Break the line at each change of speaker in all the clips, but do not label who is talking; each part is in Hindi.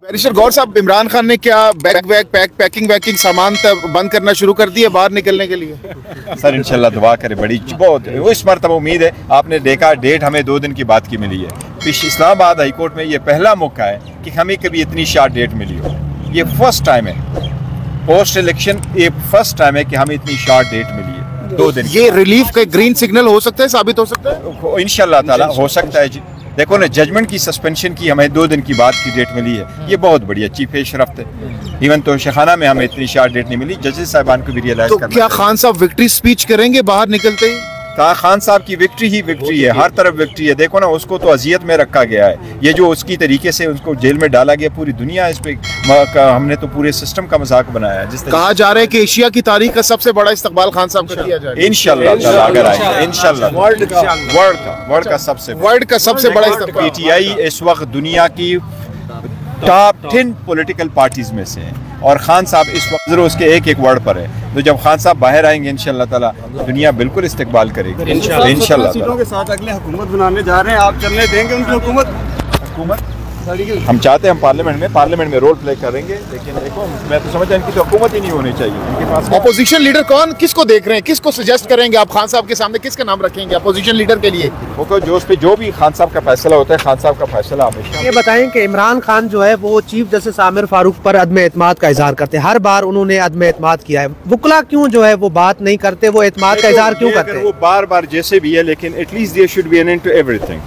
बैरिस्टर गौर साहब, इमरान खान ने क्या पैकिंग सामान बंद करना शुरू कर दिया बाहर निकलने के लिए?
सर इंशाल्लाह दुआ करे, बड़ी बहुत इस मरतबा उम्मीद है। आपने देखा डेट हमें 2 दिन की बात की मिली है। इस्लामाबाद हाई कोर्ट में ये पहला मौका है कि हमें कभी इतनी शॉर्ट डेट मिली हो। ये फर्स्ट टाइम है पोस्ट इलेक्शन, ये फर्स्ट टाइम है कि हमें इतनी शॉर्ट डेट मिली है 2 दिन।
ये रिलीफ का ग्रीन सिग्नल हो सकता है, साबित हो सकता है
इंशाल्लाह ताला हो सकता है जी। देखो ना, जजमेंट की सस्पेंशन की हमें 2 दिन की बाद की डेट मिली है, ये बहुत बड़ी अच्छी पेशरफ्त है। इवन तो शेखाना में हमें इतनी शॉर्ट डेट नहीं मिली, जजेस साहिबान को भी रियलाइज करना।
क्या खान साहब विक्ट्री स्पीच करेंगे बाहर निकलते ही?
खान साहब की विक्ट्री ही विक्ट्री है, हर तरफ विक्ट्री है। देखो ना, उसको तो अजियत में रखा गया है। ये जो उसकी तरीके से उसको जेल में डाला गया, पूरी दुनिया इस पे हमने तो पूरे सिस्टम का मजाक बनाया है। जिस
कहा जा रहा है कि एशिया की तारीख का सबसे बड़ा इस्तकबाल खान साहब का किया जाएगा
इंशाल्लाह, अगर आएंगे इंशाल्लाह। वर्ल्ड का सबसे बड़ा इस्तकबाल। पीटीआई इस वक्त दुनिया की टॉप 10 पॉलिटिकल पार्टीज में से है और खान साहब इस वक्त उसके एक वर्ड पर है। तो जब खान साहब बाहर आएंगे इंशाल्लाह ताला दुनिया बिल्कुल इस्तकबाल करेगी इंशाल्लाह।
सीटों के साथ अगले हुकूमत बनाने जा रहे हैं, आप चलने देंगे उनकी हुकूमत?
हम चाहते हैं हम पार्लियामेंट में रोल प्ले करेंगे, लेकिन देखो मैं तो समझता हूं इनकी तो हुकूमत ही नहीं होनी चाहिए। इनके पास
अपोजिशन लीडर कौन, किसको देख रहे हैं, किसको सजेस्ट करेंगे आप खान साहब के सामने, किसका नाम रखेंगे अपोजिशन लीडर के लिए?
जो भी खान साहब का फैसला होता है, खान साहब का फैसला हमेशा।
ये बताएं कि इमरान खान जो है वो चीफ जस्टिस आमिर फारूक पर अदम एतमाद का इजहार करते हैं। हर बार उन्होंने अदम एतमाद किया है। वुकला क्यों जो है वो बात नहीं करते, वो एतमाद का इजहार क्यों करते हैं?
वो बार बार जैसे भी है, लेकिन at least there should be an end to everything.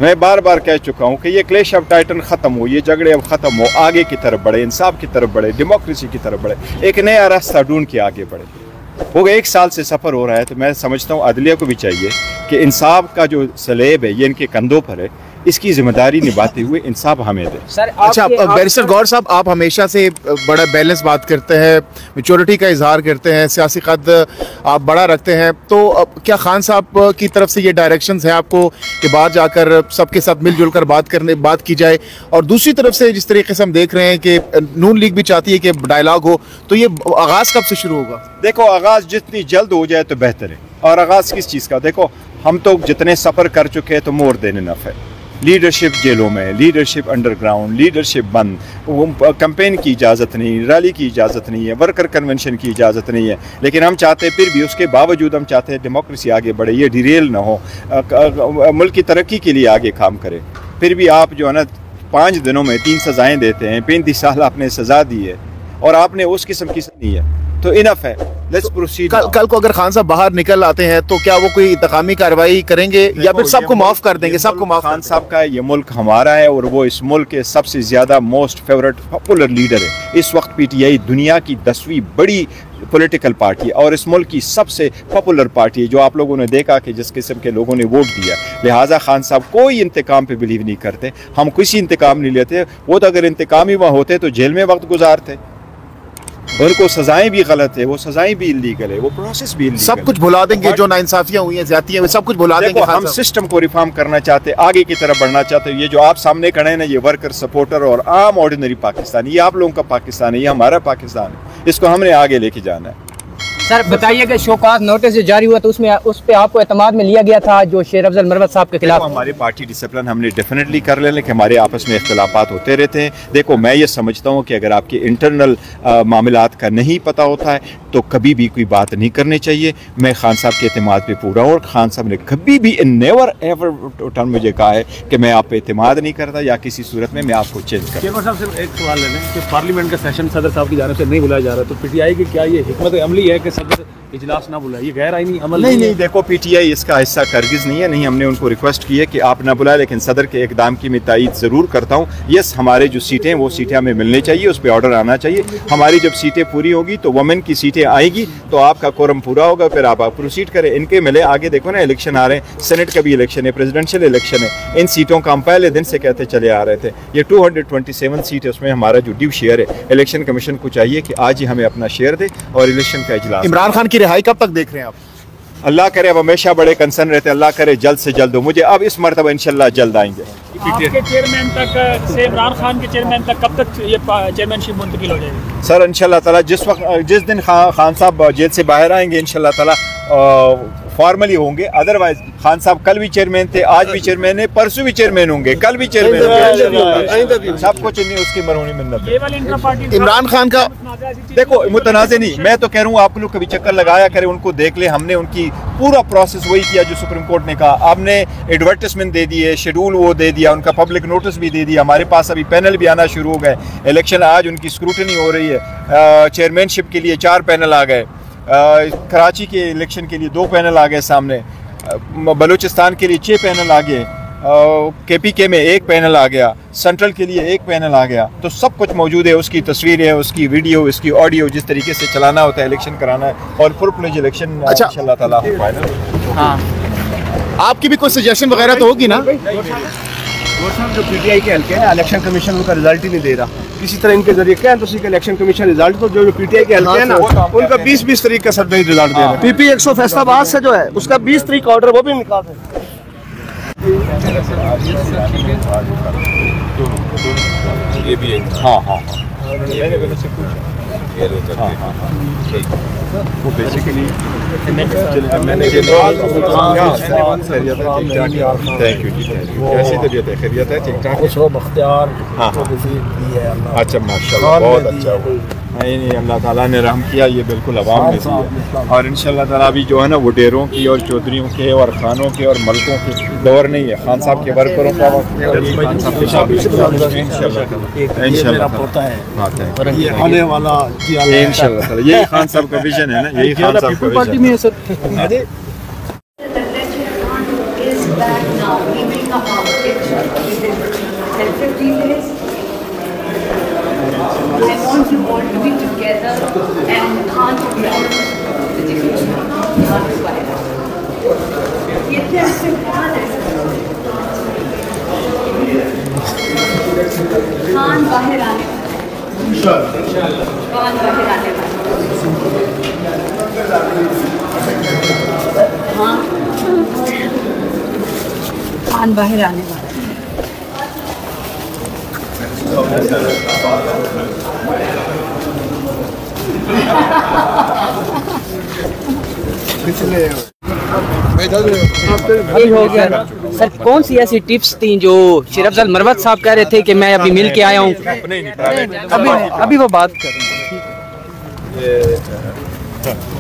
मैं बार बार कह चुका हूँ कि ये क्लैश ऑफ टाइटन ख़त्म हो, ये झगड़े अब ख़त्म हो, आगे की तरफ बढ़े, इंसाफ की तरफ बढ़े, डेमोक्रेसी की तरफ बढ़े, एक नया रास्ता ढूंढ के आगे बढ़े। वो 1 साल से सफ़र हो रहा है, तो मैं समझता हूँ अदलिया को भी चाहिए कि इंसाफ का जो सलेब है ये इनके कंधों पर है, इसकी जिम्मेदारी निभाते हुए इंसाफ हमें दे।
अच्छा, बैरिस्टर गौर साहब, आप हमेशा से बड़ा बैलेंस बात करते हैं, मैच्योरिटी का इजहार करते हैं, सियासी कद आप बड़ा रखते हैं, तो क्या खान साहब की तरफ से ये डायरेक्शंस हैं आपको कि बाहर जाकर सबके साथ मिलजुल कर बात की जाए? और दूसरी तरफ से जिस तरीके से हम देख रहे हैं कि नून लीग भी चाहती है कि डायलॉग हो, तो ये आगाज़ कब से शुरू होगा?
देखो, आगाज़ जितनी जल्द हो जाए तो बेहतर है। और आगाज़ किस चीज़ का? देखो, हम तो जितने सफ़र कर चुके हैं तो मोर देन इनफ है। लीडरशिप जेलों में, लीडरशिप अंडरग्राउंड, लीडरशिप बंद, कैंपेन की इजाज़त नहीं, रैली की इजाज़त नहीं है, वर्कर कन्वेंशन की इजाज़त नहीं है। लेकिन हम चाहते हैं, फिर भी उसके बावजूद हम चाहते हैं डेमोक्रेसी आगे बढ़े, ये डिरेल ना हो, मुल्क की तरक्की के लिए आगे काम करे। फिर भी आप जो है ना 5 दिनों में 3 सज़ाएँ देते हैं, 35 साल आपने सज़ा दी है और आपने उस किस्म की नहीं है, तो इनफ है। Let's proceed.
कल को अगर खान साहब बाहर निकल आते हैं तो क्या वो कोई इंतकामी कार्रवाई करेंगे या फिर सबको माफ कर देंगे? सबको माफ।
खान साहब का ये मुल्क हमारा है और वो इस मुल्क के सबसे ज्यादा मोस्ट फेवरेट पॉपुलर लीडर है। इस वक्त पीटीआई दुनिया की 10वीं बड़ी पॉलिटिकल पार्टी है और इस मुल्क की सबसे पॉपुलर पार्टी है, जो आप लोगों ने देखा कि जिस किस्म के लोगों ने वोट दिया। लिहाजा खान साहब कोई इंतकाम पे बिलीव नहीं करते, हम किसी इंतकाम नहीं लेते। वो तो अगर इंतकाम ही वहाँ होते तो जेल में वक्त गुजारते। उनको सजाएं भी गलत है, वो सजाएं भी इलीगल है, वो प्रोसेस भी इलीगल।
सब कुछ भुला देंगे, जो नाइंसाफियां हुई हैं, ज्यादतियां हुई, सब कुछ भुला देंगे।
हम सिस्टम को रिफॉर्म करना चाहते हैं, आगे की तरफ बढ़ना चाहते हैं। ये जो आप सामने खड़े हैं ना, ये वर्कर सपोर्टर और आम ऑर्डिनरी पाकिस्तान, ये आप लोगों का पाकिस्तान है, ये हमारा पाकिस्तान है, इसको हमने आगे लेके जाना है।
सर बताइए कि शोकाज नोटिस जो जारी हुआ तो उसमें उस पे आपको एतमाद में लिया गया था जो शेर अफजल मरवत साहब के खिलाफ?
हमारी पार्टी डिसिप्लिन हमने डेफिनेटली कर लें, लेकिन हमारे आपस में इख्तलाफात होते रहते हैं। देखो, मैं ये समझता हूँ कि अगर आपके इंटरनल मामलात का नहीं पता होता है तो कभी भी कोई बात नहीं करनी चाहिए। मैं खान साहब के एतमाद पे पूरा हूँ और खान साहब ने कभी भी नेवर एवर टर्न मुझे कहा है कि मैं आप पे एतमाद नहीं करता या किसी सूरत में मैं आपको चेंज करता।
चेयरमैन साहब से एक सवाल ले लें कि पार्लियामेंट का सेशन सदर साहब की जानिब से नहीं बुलाया जा रहा, तो पीटीआई की क्या ये हिकमत अमली है कि सदर इजलास ना बुलाए? ये गैर आईनी अमल
नहीं, देखो पीटीआई इसका हिस्सा करगिज नहीं है। नहीं, हमने उनको रिक्वेस्ट की है कि आप ना बुलाए, लेकिन सदर के इकदाम की मैं तायीद ज़रूर करता हूँ। यस, हमारे जो सीटें हैं वो सीटें हमें मिलनी चाहिए, उस पर ऑर्डर आना चाहिए। हमारी जब सीटें पूरी होगी तो वुमेन की सीटें आएगी तो आपका कोरम पूरा होगा, फिर आप प्रोसीड करें। इनके मिले आगे देखो ना, इलेक्शन आ रहे हैं, सेनेट का भी इलेक्शन है, प्रेसिडेंशियल इलेक्शन है। इन सीटों का हम पहले दिन से कहते चले आ रहे थे। ये 227 सीट है, उसमें हमारा जो ड्यू शेयर है, इलेक्शन कमीशन को चाहिए कि आज ही हमें अपना शेयर दे और इलेक्शन का इजलास।
इमरान खान की रिहाई कब तक देख रहे हैं आप?
अल्लाह करे, अब हमेशा बड़े कंसर्न रहते हैं, अल्लाह करे जल्द से जल्द हो। मुझे अब इस मरतबा इंशाल्लाह जल्द आएंगे।
आपके चेयरमैन तक से इमरान खान के चेयरमैन तक कब तक ये चेयरमैनशिप मुंतकिल हो जाएगी?
सर इंशाल्लाह ताला जिस दिन खान साहब जेल से बाहर आएंगे इंशाल्लाह ताला फॉर्मली होंगे, अदरवाइज खान साहब कल भी चेयरमैन थे, आज भी चेयरमैन है, परसों भी चेयरमैन होंगे, कल भी चेयरमैन होंगे, सब कुछ उसकी मरहूनी मिन्नत है।
ये वाली इंट्रा पार्टी
इमरान खान का
देखो मुतनाज़ नहीं, मैं तो कह रहा हूँ आप लोग कभी चक्कर लगाया करें, उनको देख ले। हमने उनकी पूरा प्रोसेस वही किया जो सुप्रीम कोर्ट ने कहा। आपने एडवर्टाइजमेंट दे दी है, शेड्यूल वो दे दिया, उनका पब्लिक नोटिस भी दे दिया, हमारे पास अभी पैनल भी आना शुरू हो गए। इलेक्शन आज उनकी स्क्रूटनी हो रही है, चेयरमैनशिप के लिए 4 पैनल आ गए, कराची के इलेक्शन के लिए 2 पैनल आ गए सामने, बलूचिस्तान के लिए 6 पैनल आ गए, KPK में 1 पैनल आ गया, सेंट्रल के लिए 1 पैनल आ गया। तो सब कुछ मौजूद है, उसकी तस्वीरें है, उसकी वीडियो, उसकी ऑडियो, जिस तरीके से चलाना होता है, इलेक्शन कराना है, और फुल फ्लेज इलेक्शन
अच्छा।
इंशाल्लाह ताला हो पाएगा।
हाँ
आपकी भी कोई सजेशन वगैरह तो होगी ना?
वो साहब जो PTI के हल्के हैं, इलेक्शन कमीशन उनका रिजल्ट ही नहीं दे रहा, किसी तरह इनके जरिए क्या है तो उसी का इलेक्शन कमीशन रिजल्ट, तो जो PTI के हल्के हैं ना उनका 20-20 तारीख का सब रिजल्ट दे रहे हैं। PP 100 फैसलाबाद से जो है उसका 20 तारीख का ऑर्डर वो भी निकाल रहे हैं।
ये भी है। हाँ हाँ वो बेसिकली मैंने थैंक यू जी, कैसी तबीयत है? खैरियत है? ठीक ठाक? हाँ अच्छा माशाल्लाह, बहुत अच्छा हुआ। नहीं अल्लाह ताला ने रहम किया, ये बिल्कुल अवाम में से है। और इंशाल्लाह ताला अभी जो है ना वो डेरों की और चौधरियों के और खानों के और मलकों के दौर नहीं है, खान साहब के वर्करों का वक्त है और
आने वाला
इंशाल्लाह यही खान साहब का विजन है ना, यही खान साहब का विजन है।
I want you all to be together and can't be out of the division. Not required. ये क्या इस्तेमाल है? खान बाहर आने खान बाहर आने हाँ खान बाहर आने वाला
हो गया सर। कौन सी ऐसी टिप्स थी जो शेर अफजल मरवत साहब कह रहे थे कि मैं अभी मिल के आया हूँ?
अपने नहीं,
अभी वो बात कर रहे हैं।